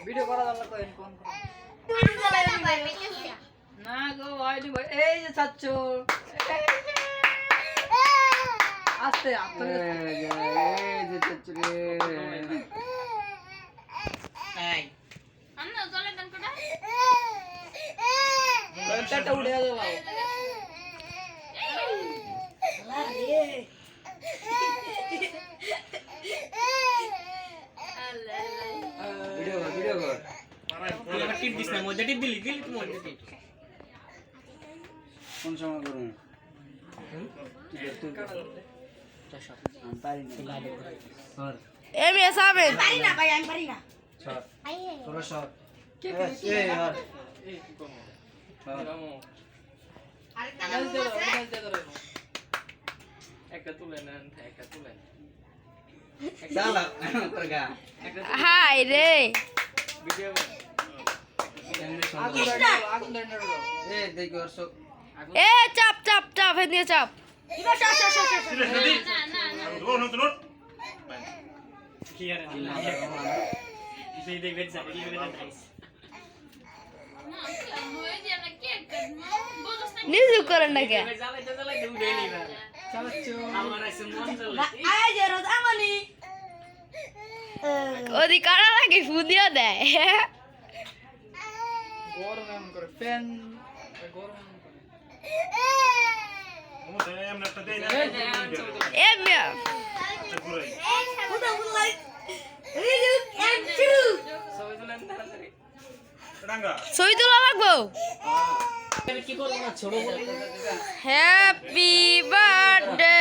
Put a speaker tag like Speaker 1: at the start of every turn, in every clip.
Speaker 1: video করা দরকার করেন কোন না গো হয়নি ভাই এই যে চাচ্চু আস্তে আস্তে এই যে চাচ্চু রে এই আন্না চলে দেন কোটা লড়টা উড়ে যাবে বাবা ভিডিও কর মারা টিপ দিছ না মধ্যে টিপ দিলি দিলি তুমি মধ্যে টিপ কোন সময় করুন
Speaker 2: এম এস আবেদ
Speaker 3: পারি না ভাই আমি পারি না
Speaker 1: স্যার তোরা শট
Speaker 3: কে
Speaker 1: এই यार
Speaker 3: এই কমো
Speaker 1: রামো
Speaker 3: আরেকটা
Speaker 1: একটা তুলে নেন একটা তুলে সালা প্রগা
Speaker 2: হাই রে
Speaker 1: ভিডিও আগুন ধরে এ দেখো আর সব
Speaker 2: এ চাপ চাপ চাপ হেদিকে চাপ
Speaker 3: ইবা চাপ
Speaker 4: না
Speaker 1: কি আর দেখবে যাবে নাইস
Speaker 2: নিউজ করেন না কে
Speaker 1: জ্বালাইতে উঠে নিবা চালাচ্ছো আমার আছে মন জ্বলে
Speaker 3: আয় যে রোজ আমনি
Speaker 2: ওদি কারা লাগে ফুদিয়া দেয়
Speaker 1: গরম এমন করে ফ্যান গরম
Speaker 2: এ মিয়া
Speaker 3: ওটা বলাই রিলুক এন্ড টু
Speaker 1: সবাই তুলেন তাড়াতাড়ি
Speaker 2: ছবি তোলা লাগবো
Speaker 1: কি করব না ছোট বলে
Speaker 2: হ্যাপি বার্থডে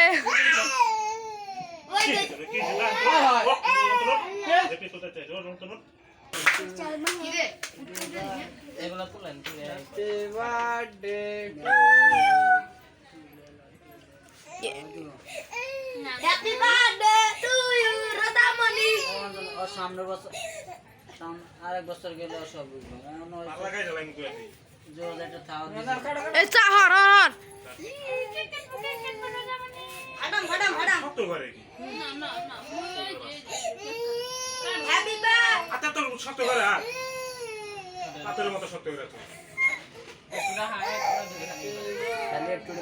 Speaker 1: এগুলা তুলেন happy birthday
Speaker 3: happy birthday to you Rojamoni
Speaker 1: আর সামনের বছর আরেক বছর গেলে সব বুঝবো এমন হয় জোর একটা থাও
Speaker 2: এ চা হর হর
Speaker 3: হাডাম হ্যাপি বার্থডে
Speaker 1: খালি একটু